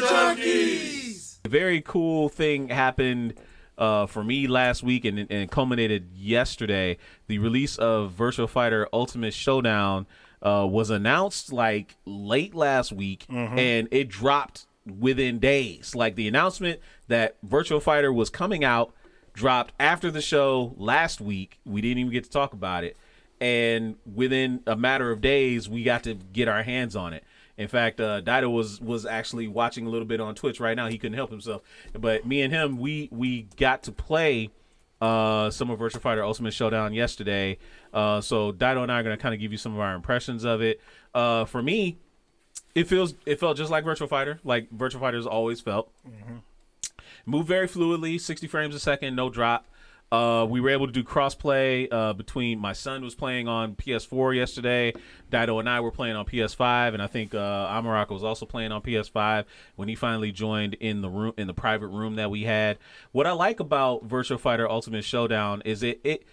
Culture Junkies! A very cool thing happened for me last week and culminated yesterday. The release of Virtua Fighter Ultimate Showdown was announced like late last week, and it dropped within days. Like the announcement that Virtua Fighter was coming out dropped after the show last week. We didn't even get to talk about it. And within a matter of days, we got to get our hands on it. In fact, Dido was actually watching a little bit on Twitch right now. He couldn't help himself. But me and him, we got to play some of Virtua Fighter Ultimate Showdown yesterday. So Dido and I are going to kind of give you some of our impressions of it. For me, it felt just like Virtua Fighter, like Virtua Fighter's always felt. Moved very fluidly, 60 frames a second, no drop. We were able to do crossplay between my son was playing on PS4 yesterday. Dido and I were playing on PS5, and I think Amaraka was also playing on PS5 when he finally joined in the room, in the private room that we had. What I like about Virtua Fighter Ultimate Showdown is it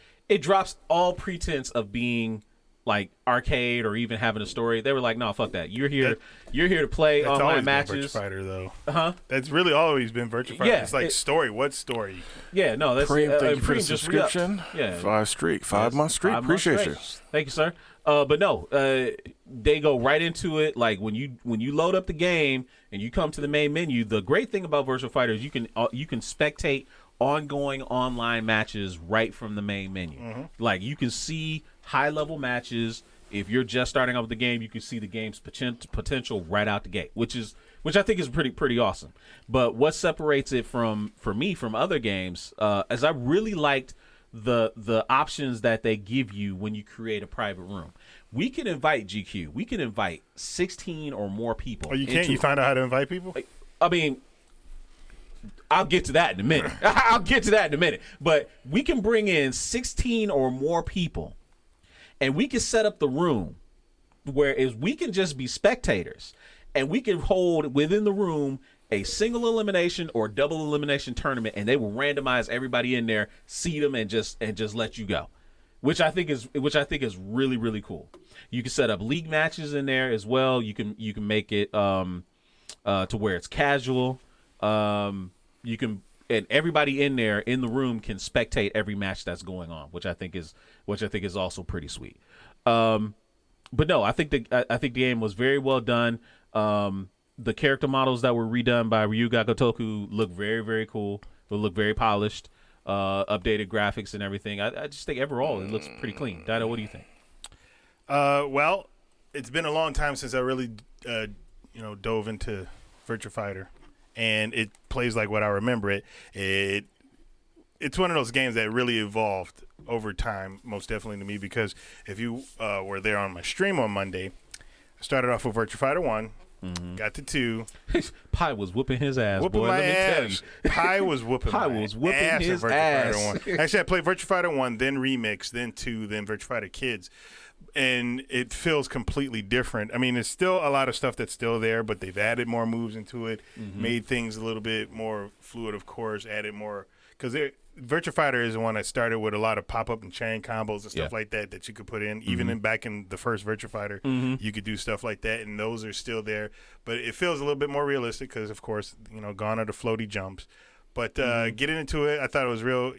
drops all pretense of being like arcade or even having a story. They were like, no, fuck that. You're here to play online matches. Virtua Fighter though. That's really always been Virtua Fighter. Yeah, it's like story. What story? Yeah, no, that's Preem, thank you for the just subscription. Yeah, 5-month streak. Appreciate you. Thank you, sir. But no, they go right into it. Like when you load up the game and you come to the main menu, the great thing about Virtua Fighter is you can spectate ongoing online matches right from the main menu. Like you can see high level matches. If you're just starting off the game, you can see the game's potential right out the gate, which I think is pretty awesome. But what separates it for me from other games, is I really liked the options that they give you when you create a private room. We can invite GQ. We can invite 16 or more people. Oh, you can't? You find out how to invite people? I mean, I'll get to that in a minute. But we can bring in 16 or more people, and we can set up the room whereas we can just be spectators, and we can hold within the room a single elimination or double elimination tournament, and they will randomize everybody in there, seed them, and just let you go, which I think is really, really cool. You can set up league matches in there as well. You can make it to where it's casual. You can, and everybody in there in the room can spectate every match that's going on, which I think is also pretty sweet. But no, I think the game was very well done. The character models that were redone by Ryuga Gotoku look very, very cool. They look very polished, updated graphics and everything. I just think overall it looks pretty clean. Dido, what do you think? Well, it's been a long time since I really dove into Virtua Fighter, and it plays like what I remember it. It's one of those games that really evolved over time, most definitely to me, because if you were there on my stream on Monday, I started off with Virtua Fighter 1, got to 2. Pi was whooping his ass, whooping boy. my Let me ass. tell you. Pi was whooping Pi my was whooping ass his in Virtua ass. Fighter 1. Actually, I played Virtua Fighter 1, then Remix, then 2, then Virtua Fighter Kids. And it feels completely different. I mean, there's still a lot of stuff that's still there, but they've added more moves into it, made things a little bit more fluid, of course, added more. Because Virtua Fighter is the one that started with a lot of pop-up and chain combos and stuff like that you could put in. Even back in the first Virtua Fighter, you could do stuff like that, and those are still there. But it feels a little bit more realistic because, of course, gone are the floaty jumps. But getting into it, I thought it was real,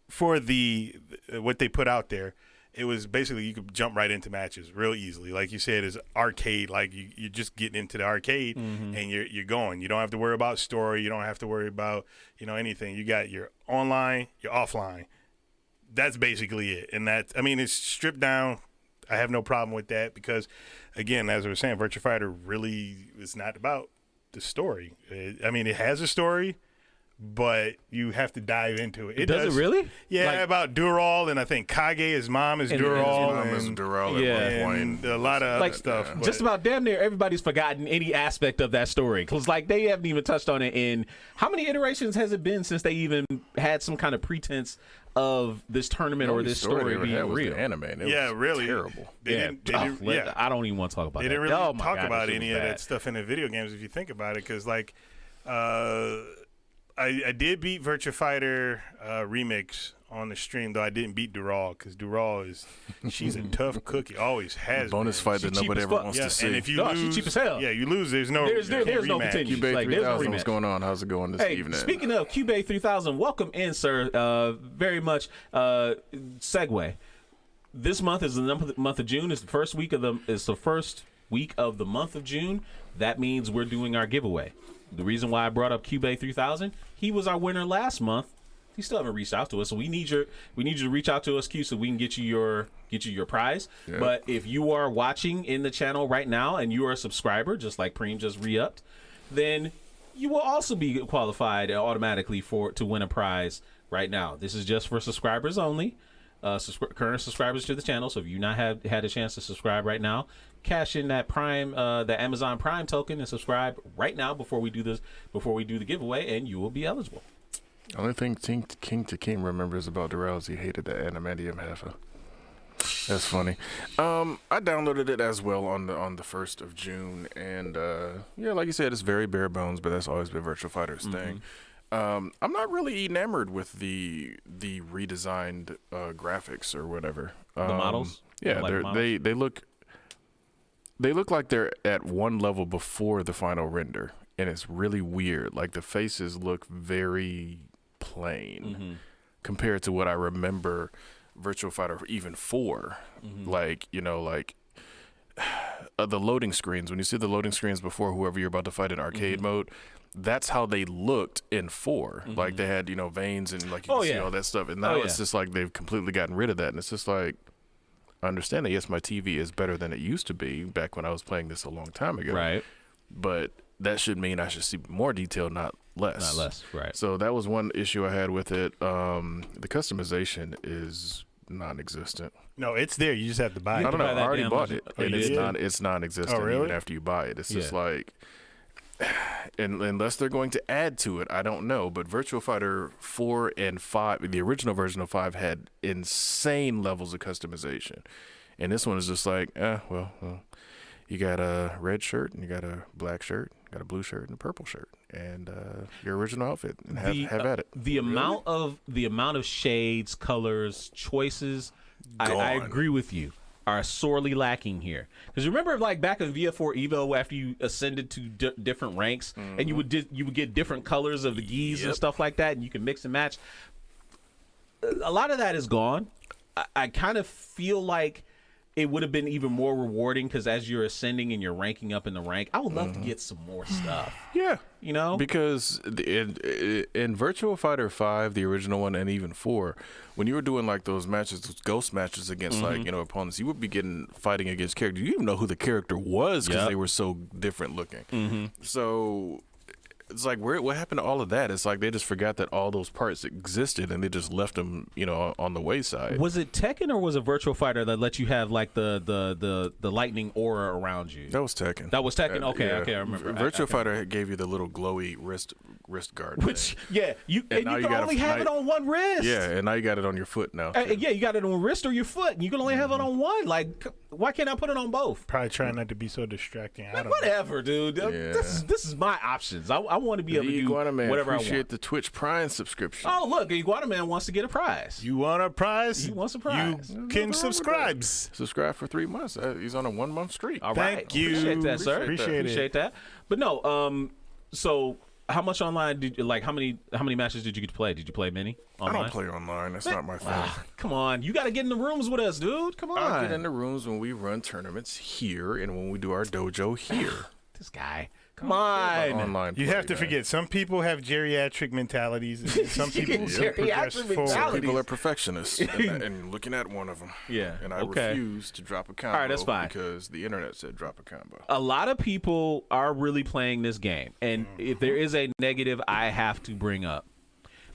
for what they put out there. It was basically you could jump right into matches real easily. Like you said, it's arcade. Like you're just getting into the arcade and you're going. You don't have to worry about story. You don't have to worry about anything. You got your online, your offline. That's basically it. And it's stripped down. I have no problem with that because, again, as I was saying, Virtua Fighter really is not about the story. It has a story, but you have to dive into it. Does it really? Yeah, about Dural, and I think Kage, his mom is Dural. And a lot of other stuff. Just about damn near everybody's forgotten any aspect of that story. Because, they haven't even touched on it in... How many iterations has it been since they even had some kind of pretense of this tournament or this story being real? Anime. It was really terrible. I don't even want to talk about that. They didn't really talk about any of that stuff in the video games if you think about it. Because, I did beat Virtua Fighter Remix on the stream, though I didn't beat Dural because Dural she's a tough cookie. Always has Bonus been. fight that nobody ever wants to see. And if you lose, she's cheap as hell. Yeah, you lose. There's no rematch. continue. Cube Like, there's no 3000, rematch. what's going on? How's it going this Hey, evening? speaking of Cube 3000, welcome in, sir. Very much segue. This month is the month of June. It's the first week of the month of June. That means we're doing our giveaway. The reason why I brought up Cube 3000, he was our winner last month. He still haven't reached out to us, so we need you to reach out to us, Q, so we can get you your prize. Yeah. But if you are watching in the channel right now and you are a subscriber, just like Preem just re-upped, then you will also be qualified automatically to win a prize right now. This is just for subscribers only, current subscribers to the channel. So if you not have had a chance to subscribe right now, cash in that Prime, the Amazon Prime token, and subscribe right now before we do the giveaway, and you will be eligible. The only thing King to King remembers about Durrell is he hated the adamantium heifer. That's funny. I downloaded it as well on the 1st of June, and yeah, like you said, it's very bare bones, but that's always been Virtua Fighter's thing. I'm not really enamored with the redesigned graphics or whatever. The models? Yeah, models? They look like they're at one level before the final render, and it's really weird. Like the faces look very plain compared to what I remember Virtua Fighter even 4. Like, you know, like the loading screens. When you see the loading screens before whoever you're about to fight in arcade mode, that's how they looked in 4. Like they had, you know, veins and like you can see all that stuff. And now it's just like they've completely gotten rid of that. And it's just like, I understand that, yes, my TV is better than it used to be back when I was playing this a long time ago. Right. But that should mean I should see more detail, not less. Not less, right. So that was one issue I had with it. The customization is non-existent. No, it's there. You just have to buy it. I don't know. I already bought it. Oh, And you did? it's non-existent really? even after you buy it. It's just like, and unless they're going to add to it, I don't know. But Virtua Fighter 4 and 5, the original version of 5 had insane levels of customization. And this one is just like, well, you got a red shirt and you got a black shirt, got a blue shirt and a purple shirt, and your original outfit, and have at it. The amount of shades, colors, choices, I agree with you, are sorely lacking here. Because remember, like back in VF4 Evo, after you ascended to different ranks, and you would get different colors of the gis and stuff like that, and you can mix and match. A lot of that is gone. I kind of feel like it would have been even more rewarding because as you're ascending and you're ranking up in the rank, I would love to get some more stuff. Yeah. You know? Because in Virtua Fighter 5, the original one, and even 4, when you were doing like those matches, those ghost matches against like, you know, opponents, you would be fighting against characters. You didn't even know who the character was because they were so different looking. So it's like, what happened to all of that? It's like they just forgot that all those parts existed and they just left them, you know, on the wayside. Was it Tekken or was it Virtua Fighter that let you have like the lightning aura around you? That was Tekken. That was Tekken. Okay, I remember. Virtua Fighter gave you the little glowy wrist guard. Which thing. you can only have it on one wrist. Yeah, and now you got it on your foot now. Yeah, you got it on wrist or your foot, and you can only have it on one. Like, why can't I put it on both? Probably trying not to be so distracting. I don't know. Whatever, dude. Yeah. This is my options. I want to be able to do Iguana Man, whatever I appreciate want. the Twitch Prime subscription. Oh, look, Iguana Man wants to get a prize. You want a prize? He wants a prize. You can subscribe. Subscribe for 3 months. He's on a 1-month streak. All right. Thank you. Appreciate that, sir. Appreciate that. But no, so how much online did you how many matches did you get to play? Did you play many online? I don't play online. That's not my thing. Come on, you got to get in the rooms with us, dude. Come on. I get in the rooms when we run tournaments here and when we do our dojo here. This guy. Come on. Online You play, have to man. forget, some people have geriatric mentalities, and some people Geriatric progress mentalities. forward. Some people are perfectionists, and looking at one of them. Yeah, And I okay. refuse to drop a combo. All right, that's fine. Because the internet said drop a combo. A lot of people are really playing this game. And if there is a negative I have to bring up,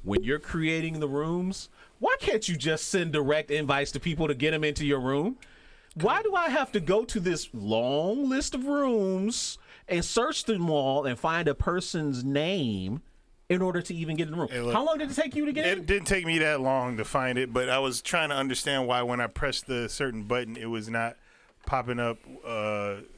when you're creating the rooms, why can't you just send direct invites to people to get them into your room? Why do I have to go to this long list of rooms and search them all and find a person's name in order to even get in the room? Hey, look, how long did it take you to get in? It didn't take me that long to find it, but I was trying to understand why when I pressed the certain button, it was not popping up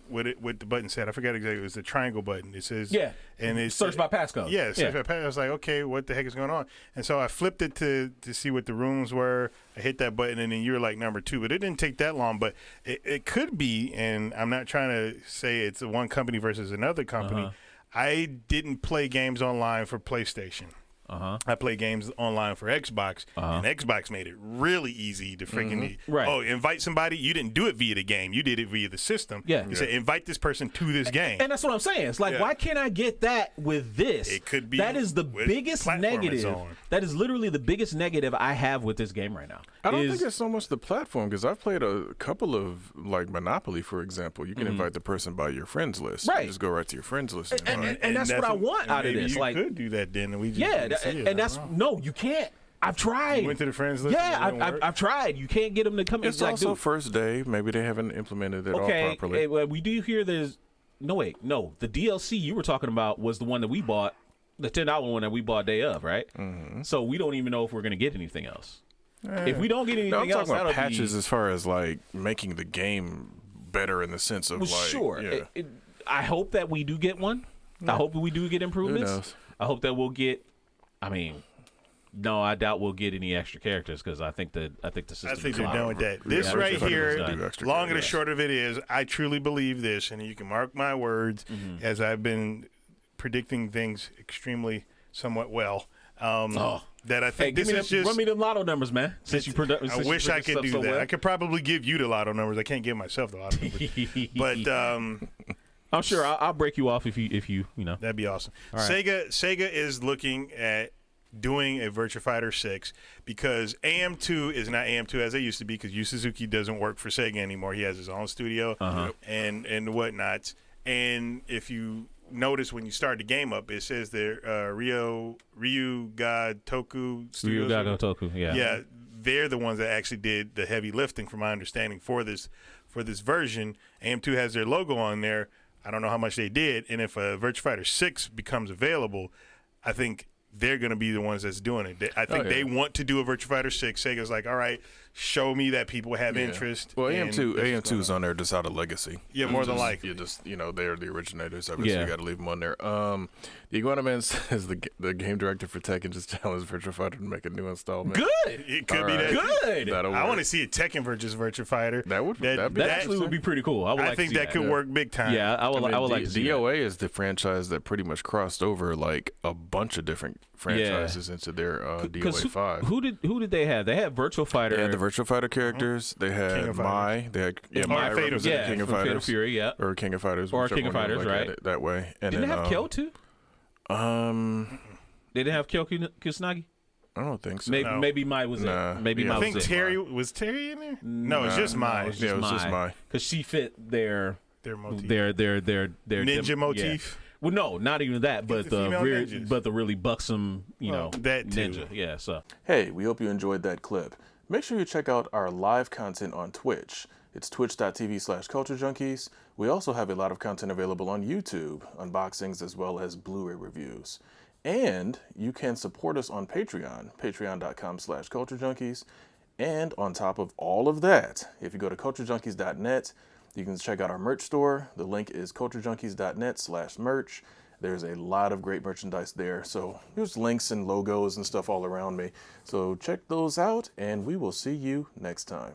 with the button set. I forgot exactly. It was the triangle button. It says and it's search by passcode. Yeah, search by passcode. I was like, okay, what the heck is going on? And so I flipped it to see what the rooms were. I hit that button, and then you were like number 2. But it didn't take that long. But it could be, and I'm not trying to say it's one company versus another company. I didn't play games online for PlayStation. I play games online for Xbox, and Xbox made it really easy to freaking invite somebody. You didn't do it via the game; you did it via the system. You said invite this person to this game, and that's what I'm saying. It's like, why can't I get that with this? It could be that is the biggest negative. That is literally the biggest negative I have with this game right now. I don't think it's so much the platform, because I've played a couple of, like Monopoly, for example. You can invite the person by your friends list. Right. You just go right to your friends list. And that's what I want out of this. You like, could do that then, and we just and that's no, you can't. I've tried. You went to the friends list. Yeah, I've tried. You can't get them to come. It's also first day. Maybe they haven't implemented it all properly. Well, we do hear there's no. The DLC you were talking about was the one that we bought, the $10 one that we bought day of, right? So we don't even know if we're going to get anything else. If we don't get anything I'm else, talking about patches as far as like making the game better in the sense of I hope that we do get one. I hope we do get improvements. I hope that we'll get. I mean, no, I doubt we'll get any extra characters, because I think the system. I think they're done with that. This right here, long and the short of it is, I truly believe this, and you can mark my words, as I've been predicting things extremely somewhat well. That I think this is just. Run me them lotto numbers, man. I wish I could do that. I could probably give you the lotto numbers. I can't give myself the lotto numbers. But I'm sure I'll break you off if you know. That'd be awesome. Right. Sega is looking at doing a Virtua Fighter 6, because AM2 is not AM2 as it used to be, because Yu Suzuki doesn't work for Sega anime. He has his own studio and whatnot. And if you notice when you start the game up, it says there Ryu Ga Toku Studios. Ryu Ga Toku, yeah. They're the ones that actually did the heavy lifting, from my understanding, for this version. AM2 has their logo on there. I don't know how much they did, and if a Virtua Fighter 6 becomes available, I think they're going to be the ones that's doing it. I think they want to do a Virtua Fighter 6. Sega's like, all right, show me that people have interest. Well, AM2 is on there just out of legacy. Yeah, more than likely. They're the originators of it, so you got to leave them on there. The Iguana Man says the game director for Tekken just challenged Virtua Fighter to make a new installment. Good. It could be that. Good. I want to see a Tekken versus Virtua Fighter. That actually would be pretty cool. I think that could work big time. Yeah, I would like to see DOA is the franchise that pretty much crossed over like a bunch of different franchises into their DOA 5. Who did they have? They had Virtua Fighter. They had the Virtua Fighter characters. They had Mai. They had Mai represented King of Fighters. Fury, or King of Fighters. Or King of Fighters, right? That way. And didn't they have Kyo too? They didn't have Kyo Kusanagi? I don't think so. Maybe Mai was it. Maybe Mai was it. I think Terry was Terry in there? No, it's just Mai. It was just Mai. Because she fit their motif. Their ninja motif. Yeah. Well, no, not even that, but the really buxom, that too. ninja. Yeah. So. Hey, we hope you enjoyed that clip. Make sure you check out our live content on Twitch. It's twitch.tv/Culture Junkies. We also have a lot of content available on YouTube, unboxings as well as Blu-ray reviews. And you can support us on Patreon, patreon.com/Culture Junkies. And on top of all of that, if you go to culturejunkies.net, you can check out our merch store. The link is culturejunkies.net/merch. There's a lot of great merchandise there. So there's links and logos and stuff all around me. So check those out, and we will see you next time.